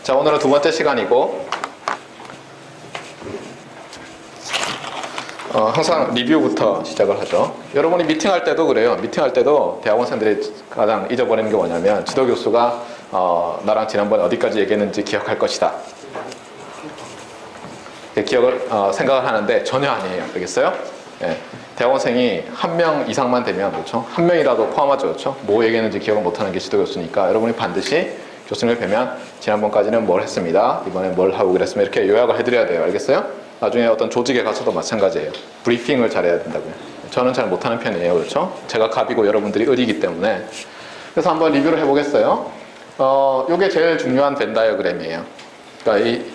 자, 오늘은 두 번째 시간이고 항상 리뷰부터 시작을 하죠. 여러분이 미팅할 때도 그래요. 미팅할 때도 대학원생들이 가장 잊어버리는 게 뭐냐면 지도 교수가 나랑 지난번에 어디까지 얘기했는지 기억할 것이다. 기억을 생각을 하는데 전혀 아니에요. 알겠어요? 예. 대학원생이 한 명 이상만 되면 그렇죠? 한 명이라도 포함하죠. 그렇죠? 뭐 얘기했는지 기억을 못하는 게 지도 교수니까 여러분이 반드시 교수님을 뵈면 지난번까지는 뭘 했습니다. 이번에 뭘 하고 그랬습니다. 이렇게 요약을 해드려야 돼요. 알겠어요? 나중에 어떤 조직에 가서도 마찬가지예요. 브리핑을 잘해야 된다고요. 저는 잘 못하는 편이에요. 그렇죠? 제가 갑이고 여러분들이 을이기 때문에. 그래서 한번 리뷰를 해보겠어요. 요게 제일 중요한 벤 다이어그램이에요. 그러니까 이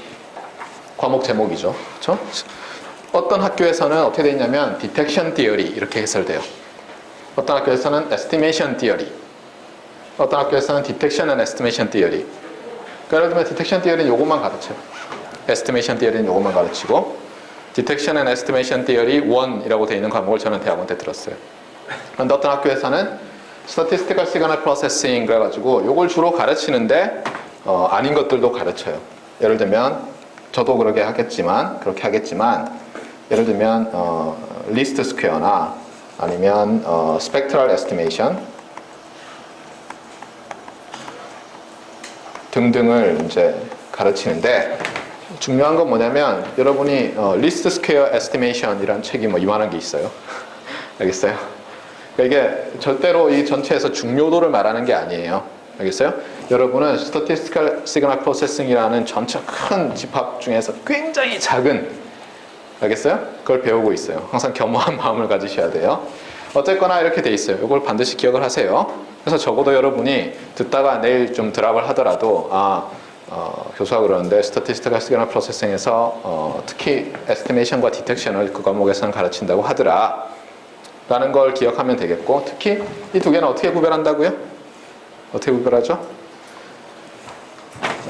과목 제목이죠. 그렇죠? 어떤 학교에서는 어떻게 되어 있냐면 디텍션 티어리 이렇게 해설돼요. 어떤 학교에서는 에스티메이션 티어리, 어떤 학교에서는 디텍션 앤 에스티메이션 티어리. 그러니까 예를 들면 디텍션 티어리는 요것만 가르쳐요. 에스티메이션 티어리는 요것만 가르치고 디텍션 앤 에스티메이션 티어리 1이라고 되어 있는 과목을 저는 대학원 때 들었어요. 그런데 어떤 학교에서는 Statistical Signal Processing 그래가지고 요걸 주로 가르치는데 아닌 것들도 가르쳐요. 예를 들면 저도 그렇게 하겠지만 예를 들면 리스트 스퀘어나 아니면 스펙트럴 에스티메이션 등등을 이제 가르치는데 중요한 건 뭐냐면 여러분이 리스트 스퀘어 에스티메이션이라는 책이 뭐 이만한 게 있어요. 알겠어요? 그러니까 이게 절대로 이 전체에서 중요도를 말하는 게 아니에요. 알겠어요? 여러분은 Statistical Signal Processing이라는 전체 큰 집합 중에서 굉장히 작은, 알겠어요? 그걸 배우고 있어요. 항상 겸허한 마음을 가지셔야 돼요. 어쨌거나 이렇게 돼 있어요. 이걸 반드시 기억을 하세요. 그래서 적어도 여러분이 듣다가 내일 좀 드랍을 하더라도 교수가 그러는데 Statistical Signal Processing에서 특히 Estimation과 Detection을 그 과목에서는 가르친다고 하더라 라는 걸 기억하면 되겠고, 특히 이 두 개는 어떻게 구별한다고요? 어떻게 구별하죠?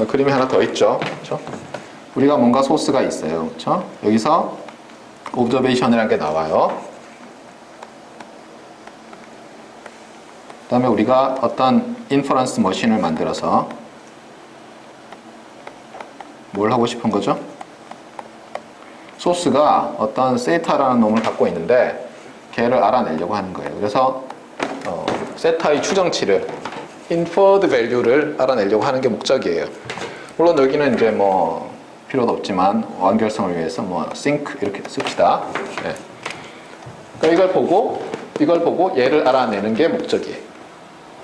그림이 하나 더 있죠. 그렇죠? 우리가 뭔가 소스가 있어요. 그렇죠? 여기서 observation이라는 게 나와요. 그 다음에 우리가 어떤 inference 머신을 만들어서 뭘 하고 싶은 거죠? 소스가 어떤 세타라는 놈을 갖고 있는데 걔를 알아내려고 하는 거예요. 그래서 세타의 추정치를 inferred value를 알아내려고 하는 게 목적이에요. 물론 여기는 이제 뭐 필요도 없지만 완결성을 위해서 뭐 sync 이렇게 씁시다. 네. 그러니까 이걸 보고 얘를 알아내는 게 목적이에요.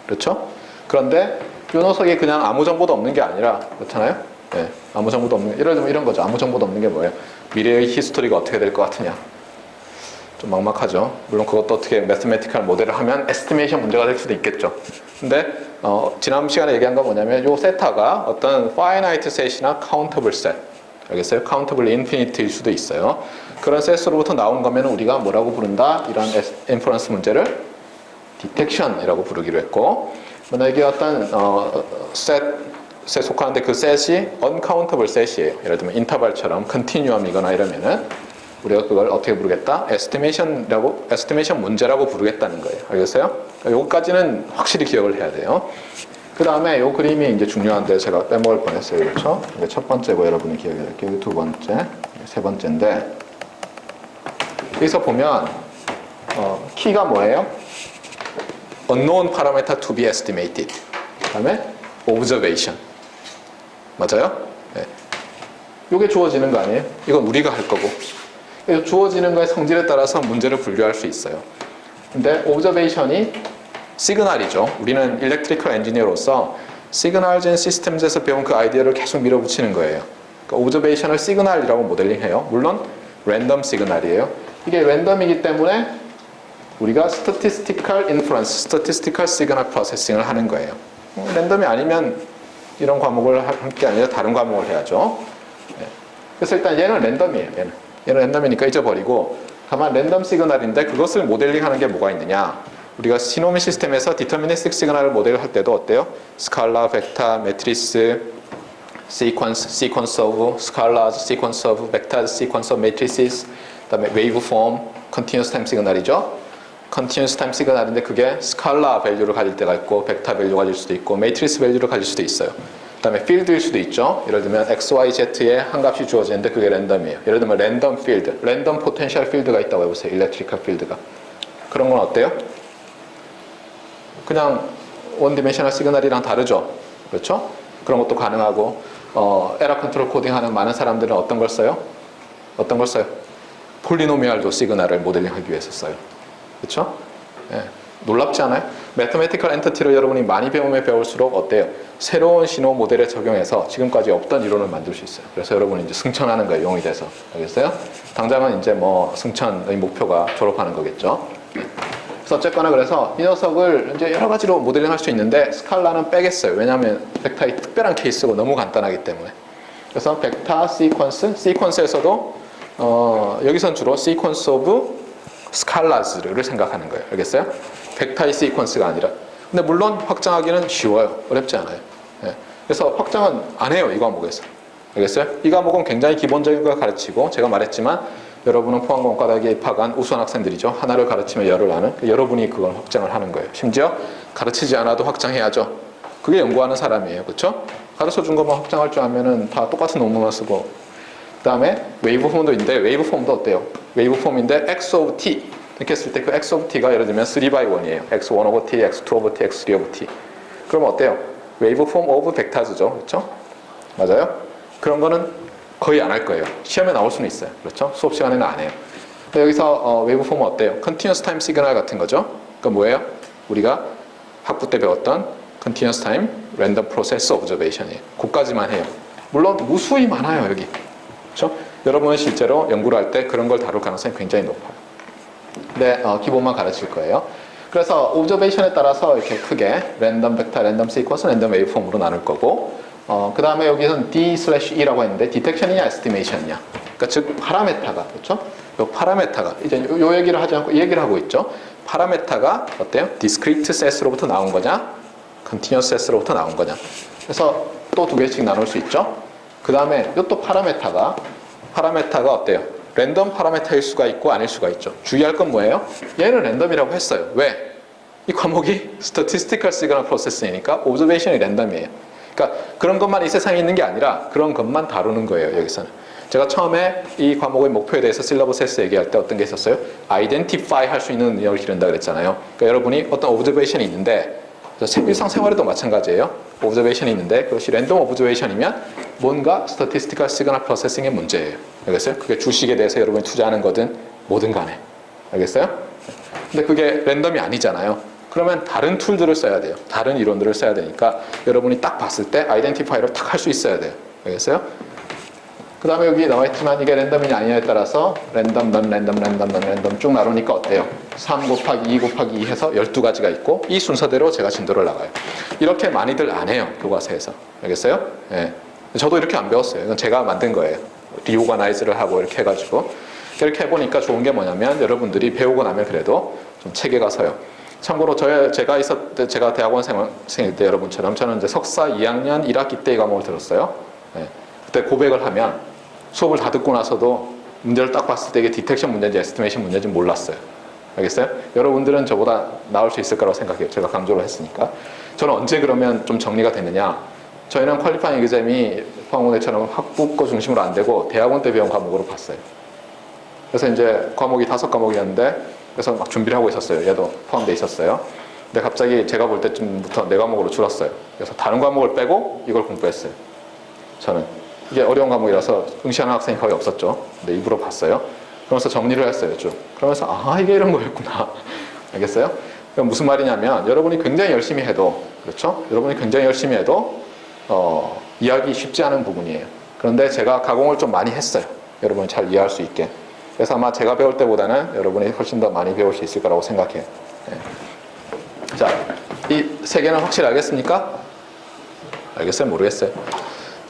그렇죠? 그런데 이 녀석이 그냥 아무 정보도 없는 게 아니라, 그렇잖아요? 네. 아무 정보도 없는, 예를 들면 이런 거죠. 아무 정보도 없는 게 뭐예요? 미래의 히스토리가 어떻게 될 것 같으냐? 좀 막막하죠. 물론 그것도 어떻게 매스메티컬 모델을 하면 에스티메이션 문제가 될 수도 있겠죠. 근데 지난 시간에 얘기한 건 뭐냐면 요 세타가 어떤 finite set이나 countable set, 알겠어요? countable infinity일 수도 있어요. 그런 set으로부터 나온 거면 우리가 뭐라고 부른다? 이런 inference 문제를 detection이라고 부르기로 했고, 만약에 어떤 set에 속하는데 그 set이 uncountable set이에요. 예를 들면 인터벌처럼 continuum이거나 이러면은 우리가 그걸 어떻게 부르겠다? 에스티메이션 문제라고 부르겠다는 거예요. 알겠어요? 요거까지는 확실히 기억을 해야 돼요. 그 다음에 요 그림이 이제 중요한데 제가 빼먹을 뻔했어요. 그렇죠? 이게 첫 번째고 여러분이 기억해야 될게요. 여기 두 번째, 세 번째인데 여기서 보면 키가 뭐예요? unknown parameter to be estimated. 그 다음에 observation. 맞아요? 네. 요게 주어지는 거 아니에요? 이건 우리가 할 거고. 주어지는 거의 성질에 따라서 문제를 분류할 수 있어요. 근데 observation이 시그널이죠. 우리는 일렉트리컬 엔지니어로서 시그널즈 앤 시스템즈에서 배운 그 아이디어를 계속 밀어붙이는 거예요. 그러니까 observation을 시그널이라고 모델링해요. 물론 랜덤 시그널이에요. 이게 랜덤이기 때문에 우리가 statistical inference, statistical signal processing을 하는 거예요. 랜덤이 아니면 이런 과목을 할 게 아니라 다른 과목을 해야죠. 네. 그래서 일단 얘는 랜덤이에요. 얘는 랜덤이니까 잊어버리고 다만 랜덤 시그널인데 그것을 모델링하는 게 뭐가 있느냐? 우리가 시노미 시스템에서 디터미니스틱 시그널을 모델할 때도 어때요? 스칼라, 벡터, 매트리스, sequence of scalars, sequence of vectors, sequence of matrices, 그다음에 waveform, continuous time 시그널이죠. continuous time 시그널인데 그게 스칼라 밸류를 가질 때가 있고 벡터 밸류 가질 수도 있고 매트리스 밸류를 가질 수도 있어요. 그다음에 필드일 수도 있죠. 예를 들면 x, y, z에 한 값이 주어지는데 그게 랜덤이에요. 예를 들면 랜덤 필드, 랜덤 포텐셜 필드가 있다고 해보세요. 일렉트리컬 필드가. 그런 건 어때요? 그냥 원 디멘셔널 시그널이랑 다르죠. 그렇죠? 그런 것도 가능하고 에러 컨트롤 코딩하는 많은 사람들은 어떤 걸 써요? 어떤 걸 써요? 폴리노미알도 시그널을 모델링하기 위해서 써요. 그렇죠? 예. 놀랍지 않아요? 매터매티컬 엔티티를 여러분이 많이 배우면 배울수록 어때요? 새로운 신호 모델에 적용해서 지금까지 없던 이론을 만들 수 있어요. 그래서 여러분이 이제 승천하는 거예요. 용이 돼서. 알겠어요? 당장은 이제 뭐 승천의 목표가 졸업하는 거겠죠. 그래서 어쨌거나 그래서 이 녀석을 이제 여러 가지로 모델링 할 수 있는데 스칼라는 빼겠어요. 왜냐하면 벡터의 특별한 케이스고 너무 간단하기 때문에. 그래서 벡터 시퀀스에서도 여기선 주로 시퀀스 오브 스칼라즈를 생각하는 거예요. 알겠어요? 벡터의 시퀀스가 아니라. 근데 물론 확장하기는 쉬워요. 어렵지 않아요. 예. 그래서 확장은 안 해요. 이 과목에서. 알겠어요? 이 과목은 굉장히 기본적인 걸 가르치고 제가 말했지만 여러분은 포항공과대학에 입학한 우수한 학생들이죠. 하나를 가르치면 열을 아는. 여러분이 그걸 확장을 하는 거예요. 심지어 가르치지 않아도 확장해야죠. 그게 연구하는 사람이에요. 그렇죠? 가르쳐준 것만 확장할 줄 알면은 다 똑같은 논문만 쓰고. 그 다음에 웨이브 폼도 있는데 웨이브 폼도 어때요? 웨이브 폼인데 x of t 이렇게 했을 때 그 x of t가 예를 들면 3/1이에요. x1 over t, x2 over t, x3 over t. 그럼 어때요? 웨이브 폼 오브 벡터즈죠. 그렇죠? 맞아요? 그런 거는 거의 안 할 거예요. 시험에 나올 수는 있어요. 그렇죠? 수업 시간에는 안 해요. 여기서 웨이브 폼은 어때요? Continuous Time Signal 같은 거죠. 그러니까 뭐예요? 우리가 학부 때 배웠던 Continuous Time Random Process Observation이에요. 그까지만 해요. 물론 무수히 많아요. 여기. 그렇죠? 여러분은 실제로 연구를 할 때 그런 걸 다룰 가능성이 굉장히 높아요. 근데 기본만 가르칠 거예요. 그래서 오브저베이션에 따라서 이렇게 크게 랜덤 벡터, 랜덤 시퀀스, 랜덤 웨이브폼으로 나눌 거고 그 다음에 여기서는 D/E라고 했는데 디텍션이냐 에스티메이션이냐 그러니까 즉 파라메타가 그렇죠? 요 파라메타가 이제 요 얘기를 하지 않고 이 얘기를 하고 있죠. 파라메타가 어때요? 디스크리트 셋으로부터 나온 거냐 컨티뉴어스 셋으로부터 나온 거냐 그래서 또 두 개씩 나눌 수 있죠. 그 다음에 요 또 파라메타가 어때요? 랜덤 파라메타일 수가 있고 아닐 수가 있죠. 주의할 건 뭐예요? 얘는 랜덤이라고 했어요. 왜? 이 과목이 Statistical Signal Processing이니까 Observation이 랜덤이에요. 그러니까 그런 것만 이 세상에 있는 게 아니라 그런 것만 다루는 거예요. 여기서는. 제가 처음에 이 과목의 목표에 대해서 실러버스에서 얘기할 때 어떤 게 있었어요? Identify 할 수 있는 능력을 기른다 그랬잖아요. 그러니까 여러분이 어떤 Observation이 있는데 일상생활에도 마찬가지예요. Observation이 있는데 그것이 랜덤 Observation이면 뭔가 Statistical Signal Processing의 문제예요. 알겠어요? 그게 주식에 대해서 여러분이 투자하는 거든 뭐든 간에. 알겠어요? 근데 그게 랜덤이 아니잖아요. 그러면 다른 툴들을 써야 돼요. 다른 이론들을 써야 되니까 여러분이 딱 봤을 때 아이덴티파이를 딱 할 수 있어야 돼요. 알겠어요? 그 다음에 여기 나와 있지만 이게 랜덤이냐 아니냐에 따라서 랜덤, 넌 랜덤, 랜덤, 넌 랜덤 쭉 나누니까 어때요? 3 곱하기 2 곱하기 2 해서 12가지가 있고 이 순서대로 제가 진도를 나가요. 이렇게 많이들 안 해요. 교과서에서. 알겠어요? 예. 저도 이렇게 안 배웠어요. 이건 제가 만든 거예요. 리오가나이즈를 하고 이렇게 해가지고 이렇게 해보니까 좋은 게 뭐냐면 여러분들이 배우고 나면 그래도 좀 체계가 서요. 참고로 제가 대학원생일 때 여러분처럼 저는 이제 석사 2학년 1학기 때 이 과목을 들었어요. 예. 그때 고백을 하면 수업을 다 듣고 나서도 문제를 딱 봤을 때 이게 디텍션 문제인지 에스티메이션 문제인지 몰랐어요. 알겠어요? 여러분들은 저보다 나을 수 있을 거라고 생각해요. 제가 강조를 했으니까. 저는 언제 그러면 좀 정리가 됐느냐? 저희는 퀄리파잉 에그잼이 포항공대처럼 학부 거 중심으로 안 되고 대학원 때 배운 과목으로 봤어요. 그래서 이제 과목이 5과목이었는데 그래서 막 준비를 하고 있었어요. 얘도 포함되어 있었어요. 근데 갑자기 제가 볼 때쯤부터 4과목으로 줄었어요. 그래서 다른 과목을 빼고 이걸 공부했어요. 저는. 이게 어려운 과목이라서 응시하는 학생이 거의 없었죠. 근데 일부러 봤어요. 그러면서 정리를 했어요. 쭉. 그러면서 이게 이런 거였구나. 알겠어요? 그럼 무슨 말이냐면 여러분이 굉장히 열심히 해도 그렇죠? 여러분이 굉장히 열심히 해도 이해하기 쉽지 않은 부분이에요. 그런데 제가 가공을 좀 많이 했어요. 여러분이 잘 이해할 수 있게. 그래서 아마 제가 배울 때보다는 여러분이 훨씬 더 많이 배울 수 있을 거라고 생각해요. 네. 자, 이 세 개는 확실히 알겠습니까? 알겠어요? 모르겠어요?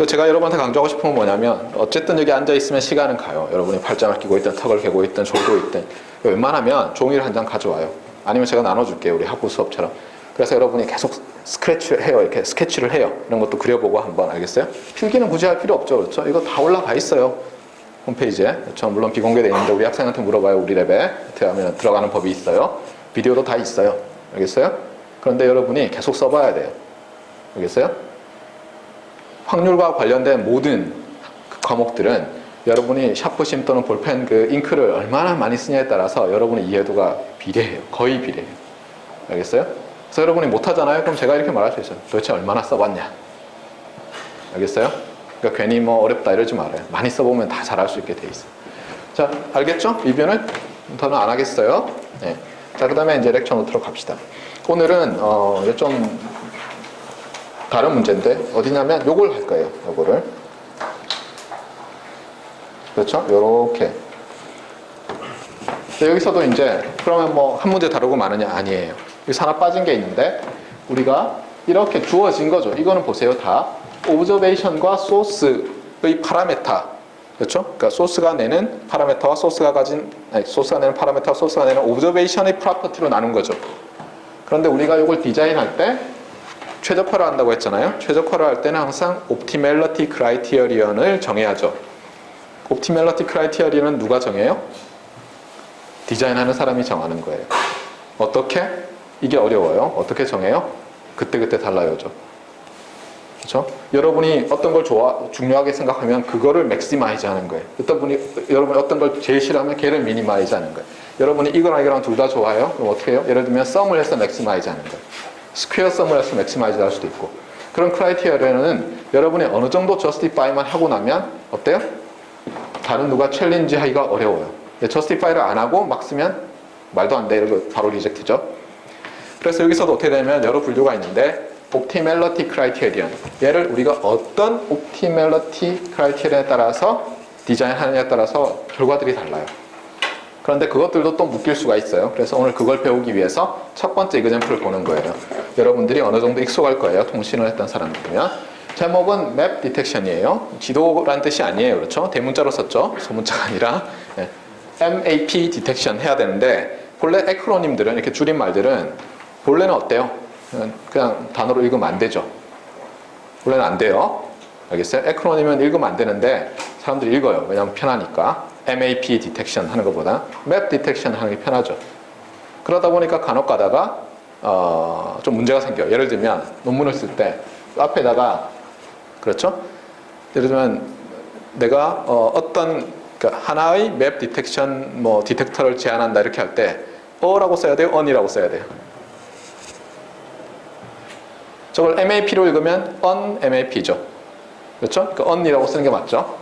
제가 여러분한테 강조하고 싶은 건 뭐냐면 어쨌든 여기 앉아있으면 시간은 가요. 여러분이 팔짱을 끼고 있든 턱을 개고 있든 졸고 있든 웬만하면 종이를 한 장 가져와요. 아니면 제가 나눠줄게요. 우리 학부 수업처럼. 그래서 여러분이 계속 스크래치를 해요. 이렇게 스케치를 해요. 이런 것도 그려보고 한번. 알겠어요? 필기는 굳이 할 필요 없죠. 그렇죠? 이거 다 올라가 있어요. 홈페이지에. 그렇죠? 물론 비공개되어 있는데 우리 학생한테 물어봐요. 우리 랩에 하면 들어가는 법이 있어요. 비디오도 다 있어요. 알겠어요? 그런데 여러분이 계속 써봐야 돼요. 알겠어요? 확률과 관련된 모든 그 과목들은 여러분이 샤프심 또는 볼펜 그 잉크를 얼마나 많이 쓰냐에 따라서 여러분의 이해도가 비례해요. 거의 비례해요. 알겠어요? 그래서 여러분이 못하잖아요? 그럼 제가 이렇게 말할 수 있어요. 도대체 얼마나 써봤냐? 알겠어요? 그러니까 괜히 뭐 어렵다 이러지 말아요. 많이 써보면 다 잘할 수 있게 돼 있어요. 자, 알겠죠? 리뷰는 더는 안 하겠어요. 네. 자, 그 다음에 이제 렉처 노트로 갑시다. 오늘은 좀 다른 문제인데 어디냐면 요걸 할 거예요. 요거를. 그렇죠? 요렇게. 여기서도 이제 그러면 뭐 한 문제 다루고 마느냐? 아니에요. 여기서 하나 빠진 게 있는데 우리가 이렇게 주어진 거죠. 이거는 보세요. 다 오브저베이션과 소스의 파라메타. 그렇죠? 그러니까 소스가 내는 파라메타와 소스가 내는 파라메타와 소스가 내는 오브저베이션의 프로퍼티로 나눈 거죠. 그런데 우리가 이걸 디자인할 때 최적화를 한다고 했잖아요. 최적화를 할 때는 항상 옵티멜리티 크라이티리언을 정해야죠. 옵티멜리티 크라이티리언은 누가 정해요? 디자인하는 사람이 정하는 거예요. 어떻게? 이게 어려워요. 어떻게 정해요? 그때그때 달라요죠. 그렇죠? 여러분이 어떤 걸 중요하게 생각하면 그거를 맥시마이즈 하는 거예요. 여러분이 어떤 걸 제일 싫어하면 걔를 미니마이즈 하는 거예요. 여러분이 이거랑 이거랑 둘 다 좋아요? 그럼 어떻게 해요? 예를 들면 썸을 해서 맥시마이즈 하는 거예요. 스퀘어 썸을 해서 맥시마이즈 할 수도 있고. 그런 크라이테리아는 여러분이 어느 정도 저스티파이만 하고 나면 어때요? 다른 누가 챌린지 하기가 어려워요. 저스티파이를 안 하고 막 쓰면 말도 안 돼. 이러고 바로 리젝트죠. 그래서 여기서도 어떻게 되면 여러 분류가 있는데 옵티멜리티 크라이테리언. 얘를 우리가 어떤 옵티멜리티 크라이테리언에 따라서 디자인하느냐에 따라서 결과들이 달라요. 그런데 그것들도 또 묶일 수가 있어요. 그래서 오늘 그걸 배우기 위해서 첫 번째 이그젬플을 보는 거예요. 여러분들이 어느 정도 익숙할 거예요. 통신을 했던 사람들이면. 제목은 맵 디텍션이에요. 지도란 뜻이 아니에요. 그렇죠? 대문자로 썼죠. 소문자가 아니라. MAP 디텍션 해야 되는데 본래 에크로님들은 이렇게 줄임말들은 본래는 어때요? 그냥 단어로 읽으면 안 되죠. 원래는 안 돼요. 알겠어요? 에크로님은 읽으면 안 되는데 사람들이 읽어요. 왜냐하면 편하니까. MAP 디텍션 하는 것보다 맵 디텍션 하는 게 편하죠. 그러다 보니까 간혹 가다가 좀 문제가 생겨요. 예를 들면 논문을 쓸 때 앞에다가 그렇죠? 예를 들면 내가 어떤 그러니까 하나의 맵 디텍션 뭐 디텍터를 제안한다 이렇게 할 때 어라고 써야 돼요? on이라고 써야 돼요? 저걸 MAP로 읽으면 unMAP죠. 그렇죠? 그러니까 on이라고 쓰는 게 맞죠?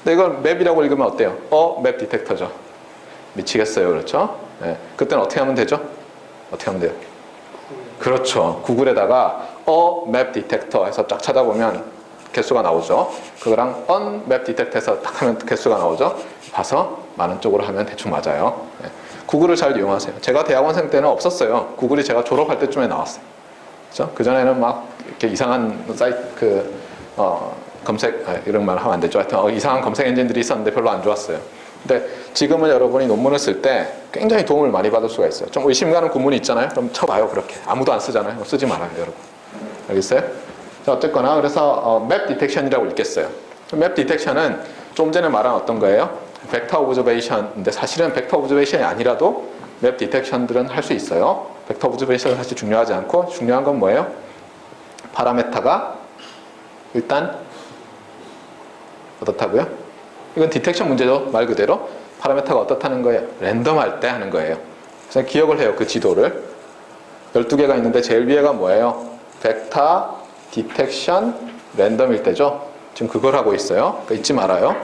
근데 이걸 맵이라고 읽으면 어때요? 맵 디텍터죠. 미치겠어요. 그렇죠? 네. 그때는 어떻게 하면 되죠? 어떻게 하면 돼요? 그렇죠. 구글에다가 맵 디텍터 해서 쫙 찾아보면 개수가 나오죠. 그거랑 맵 디텍터 해서 딱 하면 개수가 나오죠. 봐서 많은 쪽으로 하면 대충 맞아요. 네. 구글을 잘 이용하세요. 제가 대학원생 때는 없었어요. 구글이 제가 졸업할 때쯤에 나왔어요. 그렇죠? 그전에는 막 이렇게 이상한 사이트 검색 이런 말 하면 안 되죠. 하여튼 이상한 검색 엔진들이 있었는데 별로 안 좋았어요. 근데 지금은 여러분이 논문을 쓸 때 굉장히 도움을 많이 받을 수가 있어요. 좀 의심 가는 구문이 있잖아요. 그럼 쳐봐요. 그렇게 아무도 안 쓰잖아요. 쓰지 말아요, 여러분. 알겠어요? 자, 어쨌거나 그래서 맵 디텍션이라고 읽겠어요. 맵 디텍션은 좀 전에 말한 어떤 거예요? 벡터 오브저베이션인데 사실은 벡터 오브저베이션이 아니라도 맵 디텍션들은 할 수 있어요. 벡터 오브저베이션은 사실 중요하지 않고 중요한 건 뭐예요? 파라메타가 일단 어떻다고요? 이건 디텍션 문제죠. 말 그대로 파라메타가 어떻다는 거예요? 랜덤할 때 하는 거예요. 그래서 기억을 해요. 그 지도를 12개가 있는데 제일 위에가 뭐예요? 벡터 디텍션 랜덤일 때죠. 지금 그걸 하고 있어요. 그러니까 잊지 말아요.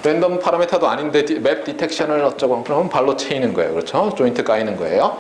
랜덤 파라메타도 아닌데 맵 디텍션을 어쩌고 그러면 발로 채이는 거예요. 그렇죠? 조인트 까이는 거예요.